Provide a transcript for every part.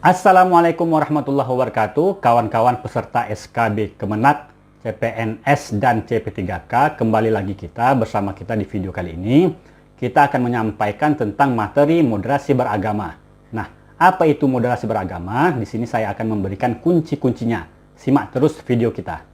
Assalamualaikum warahmatullahi wabarakatuh, kawan-kawan peserta SKB Kemenak, CPNS, dan CP3K. Kembali lagi bersama kita di video kali ini. Kita akan menyampaikan tentang materi moderasi beragama. Nah, apa itu moderasi beragama? Di sini saya akan memberikan kunci-kuncinya. Simak terus video kita.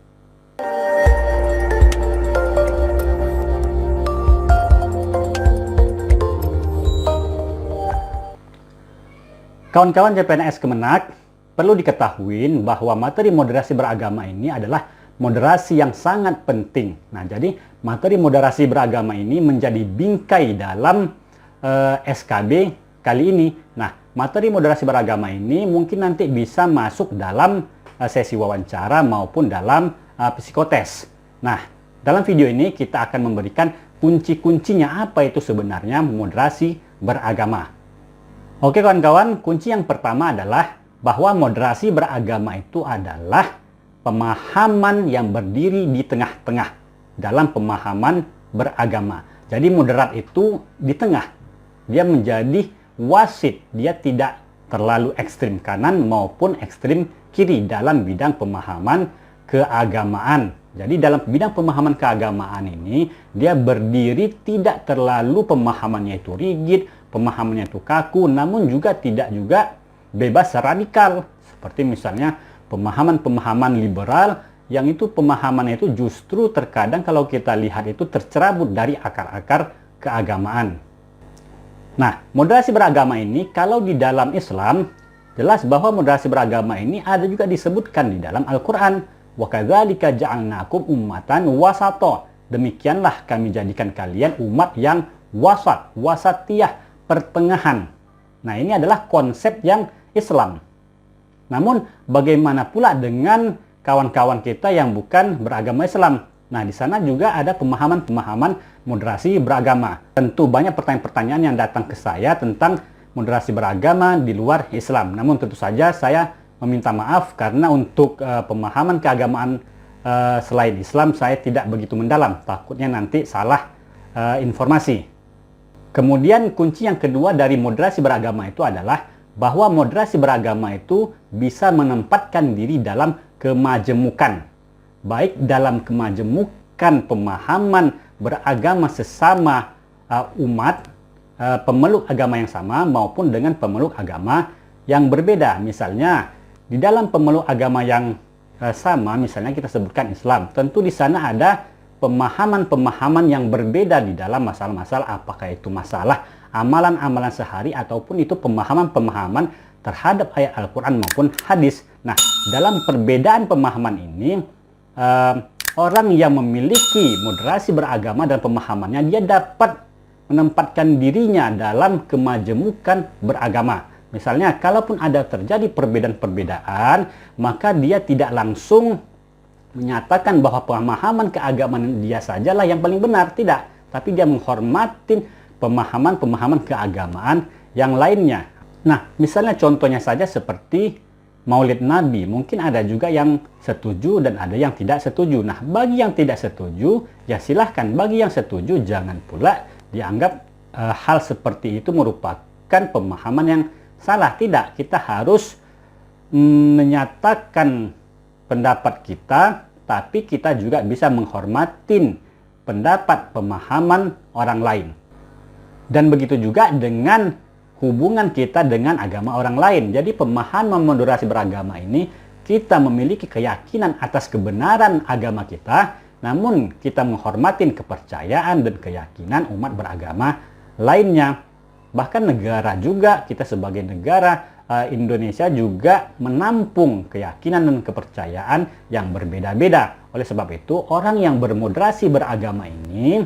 Kawan-kawan CPNS Kemenak, perlu diketahui bahwa materi moderasi beragama ini adalah moderasi yang sangat penting. Nah, jadi materi moderasi beragama ini menjadi bingkai dalam SKB kali ini. Nah, materi moderasi beragama ini mungkin nanti bisa masuk dalam sesi wawancara maupun dalam psikotes. Nah, dalam video ini kita akan memberikan kunci-kuncinya apa itu sebenarnya moderasi beragama. Oke kawan-kawan, kunci yang pertama adalah bahwa moderasi beragama itu adalah pemahaman yang berdiri di tengah-tengah dalam pemahaman beragama. Jadi moderat itu di tengah. Dia menjadi wasit, dia tidak terlalu ekstrim kanan maupun ekstrim kiri dalam bidang pemahaman keagamaan. Jadi dalam bidang pemahaman keagamaan ini, dia berdiri tidak terlalu pemahamannya itu rigid, pemahamannya itu kaku, namun juga tidak juga bebas radikal. Seperti misalnya pemahaman-pemahaman liberal, yang itu pemahamannya itu justru terkadang kalau kita lihat itu tercerabut dari akar-akar keagamaan. Nah, moderasi beragama ini kalau di dalam Islam, jelas bahwa moderasi beragama ini ada juga disebutkan di dalam Al-Quran. Wa kadzalika ja'alnakum ummatan wasata. Demikianlah kami jadikan kalian umat yang wasatiyah, pertengahan. Nah, ini adalah konsep yang Islam. Namun, bagaimana pula dengan kawan-kawan kita yang bukan beragama Islam? Nah, di sana juga ada pemahaman-pemahaman moderasi beragama. Tentu banyak pertanyaan-pertanyaan yang datang ke saya tentang moderasi beragama di luar Islam. Namun tentu saja saya meminta maaf karena untuk pemahaman keagamaan selain Islam saya tidak begitu mendalam. Takutnya nanti salah informasi. Kemudian kunci yang kedua dari moderasi beragama itu adalah bahwa moderasi beragama itu bisa menempatkan diri dalam kemajemukan. Baik dalam kemajemukan pemahaman beragama sesama umat, pemeluk agama yang sama maupun dengan pemeluk agama yang berbeda. Misalnya, di dalam pemeluk agama yang sama, misalnya kita sebutkan Islam, tentu di sana ada pemahaman-pemahaman yang berbeda di dalam masalah-masalah, apakah itu masalah amalan-amalan sehari ataupun itu pemahaman-pemahaman terhadap ayat Al-Quran maupun hadis. Nah, dalam perbedaan pemahaman ini, orang yang memiliki moderasi beragama dan pemahamannya, dia dapat menempatkan dirinya dalam kemajemukan beragama. Misalnya, kalaupun ada terjadi perbedaan-perbedaan, maka dia tidak langsung menyatakan bahwa pemahaman keagamaan dia sajalah yang paling benar. Tidak. Tapi dia menghormati pemahaman-pemahaman keagamaan yang lainnya. Nah, misalnya contohnya saja seperti Maulid Nabi. Mungkin ada juga yang setuju dan ada yang tidak setuju. Nah, bagi yang tidak setuju, ya silahkan. Bagi yang setuju, jangan pula dianggap hal seperti itu merupakan pemahaman yang salah. Tidak, kita harus menyatakan pendapat kita, tapi kita juga bisa menghormati pendapat pemahaman orang lain. Dan begitu juga dengan hubungan kita dengan agama orang lain. Jadi pemahaman moderasi beragama ini, kita memiliki keyakinan atas kebenaran agama kita, namun kita menghormati kepercayaan dan keyakinan umat beragama lainnya. Bahkan negara juga, kita sebagai negara Indonesia juga menampung keyakinan dan kepercayaan yang berbeda-beda. Oleh sebab itu, orang yang bermoderasi beragama ini,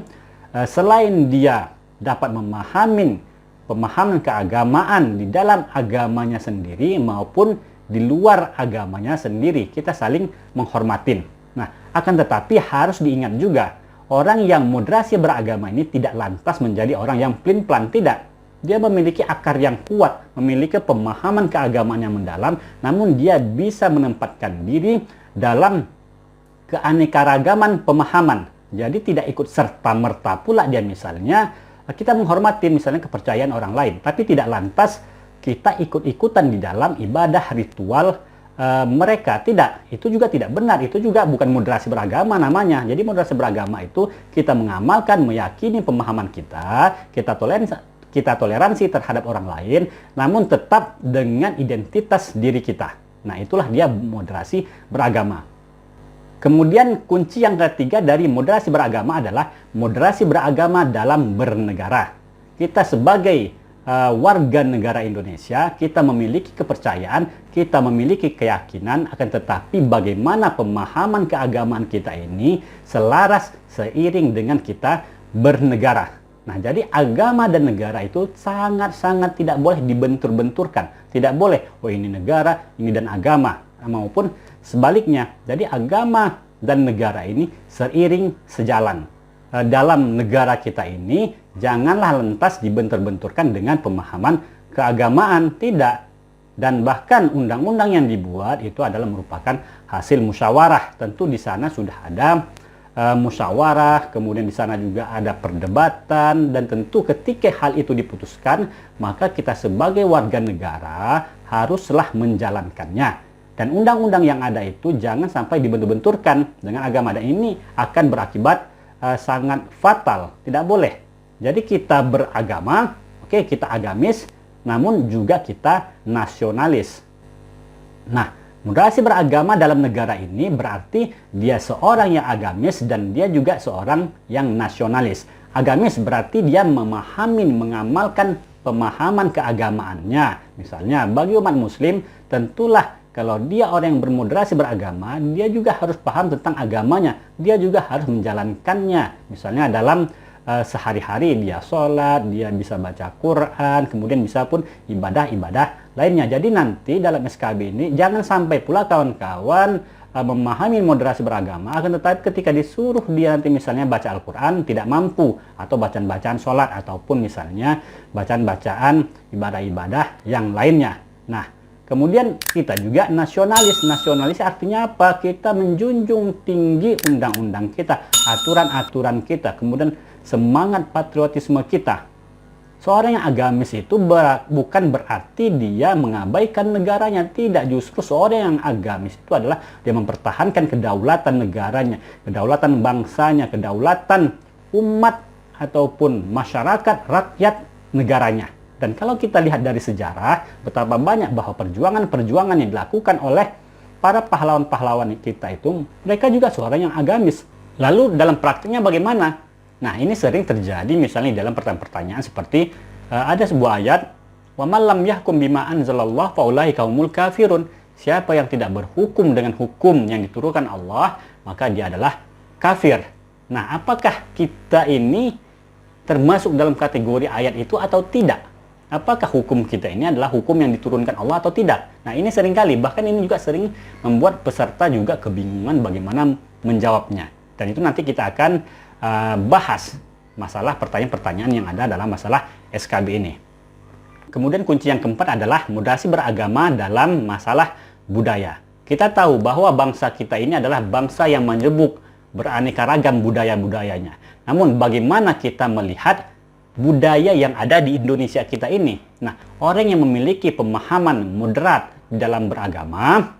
selain dia dapat memahami pemahaman keagamaan di dalam agamanya sendiri maupun di luar agamanya sendiri, kita saling menghormatin. Nah, akan tetapi harus diingat juga, orang yang moderasi beragama ini tidak lantas menjadi orang yang plin-plan, tidak. Dia memiliki akar yang kuat, memiliki pemahaman keagamaan yang mendalam, namun dia bisa menempatkan diri dalam keanekaragaman pemahaman. Jadi tidak ikut serta-merta pula dia, misalnya kita menghormati misalnya kepercayaan orang lain, tapi tidak lantas kita ikut-ikutan di dalam ibadah ritual mereka. Tidak, itu juga tidak benar. Itu juga bukan moderasi beragama namanya. Jadi moderasi beragama itu kita mengamalkan, meyakini pemahaman kita toleransi terhadap orang lain, namun tetap dengan identitas diri kita. Nah, itulah dia moderasi beragama. Kemudian kunci yang ketiga dari moderasi beragama adalah moderasi beragama dalam bernegara. Kita sebagai warga negara Indonesia, kita memiliki kepercayaan, kita memiliki keyakinan, akan tetapi bagaimana pemahaman keagamaan kita ini selaras seiring dengan kita bernegara. Nah, jadi agama dan negara itu sangat-sangat tidak boleh dibentur-benturkan. Tidak boleh, oh ini negara, ini dan agama. Maupun sebaliknya. Jadi agama dan negara ini seiring sejalan. Dalam negara kita ini janganlah lantas dibentur-benturkan dengan pemahaman keagamaan, tidak. Dan bahkan undang-undang yang dibuat itu adalah merupakan hasil musyawarah. Tentu di sana sudah ada musyawarah, kemudian di sana juga ada perdebatan, dan tentu ketika hal itu diputuskan, maka kita sebagai warga negara haruslah menjalankannya. Dan undang-undang yang ada itu jangan sampai dibentur-benturkan dengan agama, dan ini akan berakibat sangat fatal. Tidak boleh. Jadi kita beragama, oke, kita agamis, namun juga kita nasionalis. Nah, moderasi beragama dalam negara ini berarti dia seorang yang agamis dan dia juga seorang yang nasionalis. Agamis berarti dia memahami, mengamalkan pemahaman keagamaannya. Misalnya bagi umat muslim, tentulah kalau dia orang yang bermoderasi beragama, dia juga harus paham tentang agamanya. Dia juga harus menjalankannya. Misalnya dalam sehari-hari dia sholat, dia bisa baca Quran, kemudian bisa pun ibadah-ibadah lainnya. Jadi nanti dalam SKB ini jangan sampai pula kawan-kawan memahami moderasi beragama, akan tetapi ketika disuruh dia nanti misalnya baca Al-Quran tidak mampu, atau bacaan-bacaan sholat, ataupun misalnya bacaan-bacaan ibadah-ibadah yang lainnya. Nah, kemudian kita juga nasionalis. Nasionalis artinya apa? Kita menjunjung tinggi undang-undang kita, aturan-aturan kita, kemudian semangat patriotisme kita. Seorang yang agamis itu bukan berarti dia mengabaikan negaranya. Tidak, justru seorang yang agamis itu adalah dia mempertahankan kedaulatan negaranya, kedaulatan bangsanya, kedaulatan umat ataupun masyarakat, rakyat negaranya. Dan kalau kita lihat dari sejarah, betapa banyak bahwa perjuangan-perjuangan yang dilakukan oleh para pahlawan-pahlawan kita itu, mereka juga seorang yang agamis. Lalu dalam praktiknya bagaimana? Nah, ini sering terjadi misalnya dalam pertanyaan-pertanyaan seperti ada sebuah ayat, "Wa man lam yahkum bima anzalallah fa ulaika humul kafirun." Siapa yang tidak berhukum dengan hukum yang diturunkan Allah, maka dia adalah kafir. Nah, apakah kita ini termasuk dalam kategori ayat itu atau tidak? Apakah hukum kita ini adalah hukum yang diturunkan Allah atau tidak? Nah, ini seringkali, bahkan ini juga sering membuat peserta juga kebingungan bagaimana menjawabnya. Dan itu nanti kita akan bahas masalah pertanyaan-pertanyaan yang ada dalam masalah SKB ini. Kemudian kunci yang keempat adalah moderasi beragama dalam masalah budaya. Kita tahu bahwa bangsa kita ini adalah bangsa yang menyebut beraneka ragam budaya-budayanya. Namun bagaimana kita melihat budaya yang ada di Indonesia kita ini? Nah, orang yang memiliki pemahaman moderat dalam beragama,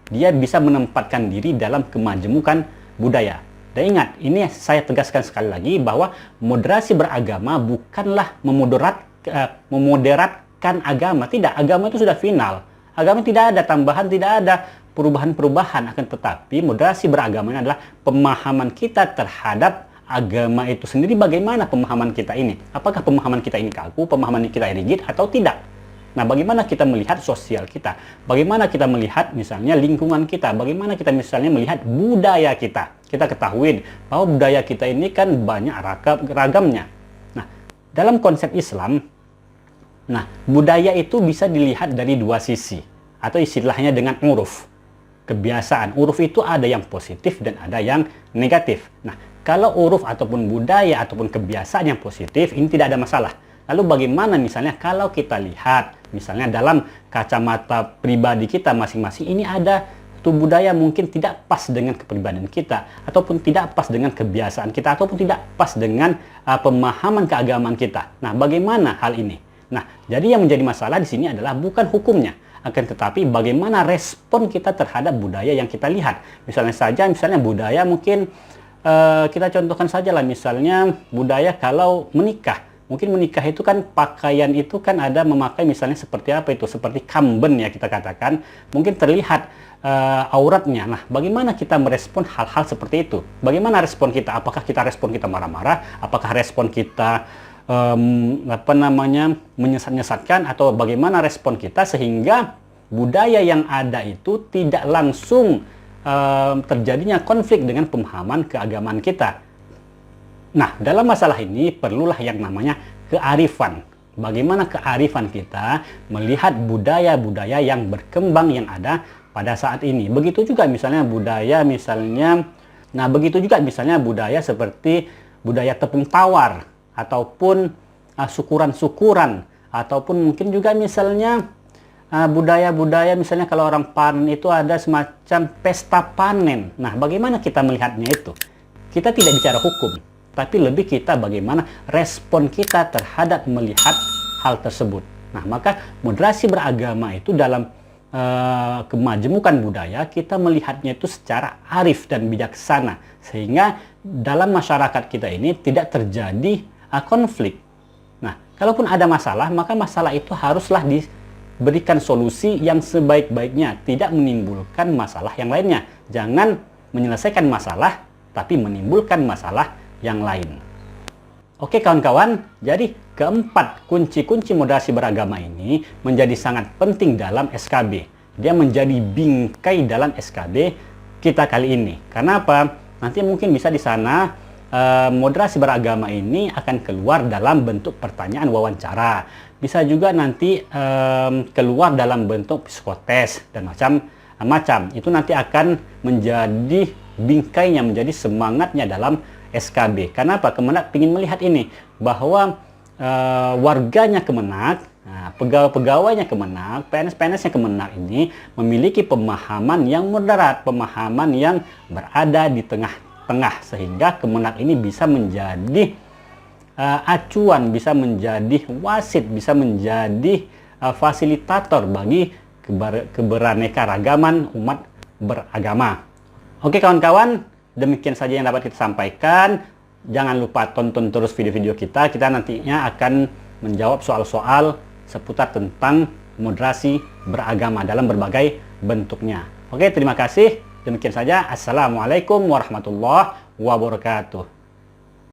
dia bisa menempatkan diri dalam kemajemukan budaya. Dan ingat, ini saya tegaskan sekali lagi bahwa moderasi beragama bukanlah memoderatkan agama. Tidak, agama itu sudah final. Agama tidak ada tambahan, tidak ada perubahan-perubahan. Akan tetapi moderasi beragama ini adalah pemahaman kita terhadap agama itu sendiri. Bagaimana pemahaman kita ini? Apakah pemahaman kita ini kaku, pemahaman kita rigid atau tidak? Nah, bagaimana kita melihat sosial kita? Bagaimana kita melihat misalnya lingkungan kita? Bagaimana kita misalnya melihat budaya kita? Kita ketahui bahwa budaya kita ini kan banyak ragamnya. Nah, dalam konsep Islam, nah, budaya itu bisa dilihat dari dua sisi, atau istilahnya dengan uruf. Kebiasaan. Uruf itu ada yang positif dan ada yang negatif. Nah, kalau uruf ataupun budaya ataupun kebiasaan yang positif, ini tidak ada masalah. Lalu bagaimana misalnya kalau kita lihat misalnya dalam kacamata pribadi kita masing-masing, ini ada suatu budaya mungkin tidak pas dengan kepribadian kita, ataupun tidak pas dengan kebiasaan kita, ataupun tidak pas dengan pemahaman keagamaan kita. Nah, bagaimana hal ini? Nah, jadi yang menjadi masalah di sini adalah bukan hukumnya, akan tetapi bagaimana respon kita terhadap budaya yang kita lihat. Misalnya budaya mungkin kita contohkan saja lah, misalnya budaya kalau menikah. Mungkin menikah itu kan pakaian itu kan ada memakai misalnya seperti apa itu, seperti kamben ya kita katakan, mungkin terlihat auratnya. Nah, bagaimana kita merespon hal-hal seperti itu? Bagaimana respon kita? Apakah kita respon kita marah-marah? Apakah respon kita menyesat-nyesatkan, atau bagaimana respon kita sehingga budaya yang ada itu tidak langsung terjadinya konflik dengan pemahaman keagamaan kita. Nah, dalam masalah ini perlulah yang namanya kearifan. Bagaimana kearifan kita melihat budaya-budaya yang berkembang yang ada pada saat ini. Begitu juga misalnya budaya budaya seperti budaya tepung tawar, ataupun syukuran-syukuran, ataupun mungkin juga misalnya budaya-budaya misalnya kalau orang panen itu ada semacam pesta panen. Nah, bagaimana kita melihatnya itu? Kita tidak bicara hukum, tapi lebih kita bagaimana respon kita terhadap melihat hal tersebut. Nah, maka moderasi beragama itu dalam kemajemukan budaya, kita melihatnya itu secara arif dan bijaksana, sehingga dalam masyarakat kita ini tidak terjadi konflik. Nah, kalaupun ada masalah, maka masalah itu haruslah diberikan solusi yang sebaik-baiknya, tidak menimbulkan masalah yang lainnya. Jangan menyelesaikan masalah, tapi menimbulkan masalah yang lain. Oke kawan-kawan, jadi keempat kunci-kunci moderasi beragama ini menjadi sangat penting dalam SKB. Dia menjadi bingkai dalam SKB kita kali ini. Karena apa? Nanti mungkin bisa di sana moderasi beragama ini akan keluar dalam bentuk pertanyaan wawancara. Bisa juga nanti keluar dalam bentuk psikotes dan macam-macam. Itu nanti akan menjadi bingkainya, menjadi semangatnya dalam SKB. Karena apa? Kemenak ingin melihat ini, bahwa warganya Kemenak, pegawai-pegawainya Kemenak, PNS-PNS-nya Kemenak ini memiliki pemahaman yang moderat, pemahaman yang berada di tengah-tengah, sehingga Kemenak ini bisa menjadi acuan, bisa menjadi wasit, bisa menjadi fasilitator bagi keberaneka-ragaman umat beragama. Oke kawan-kawan, demikian saja yang dapat kita sampaikan. Jangan lupa tonton terus video-video kita. Kita nantinya akan menjawab soal-soal seputar tentang moderasi beragama dalam berbagai bentuknya. Oke, terima kasih. Demikian saja. Assalamualaikum warahmatullahi wabarakatuh.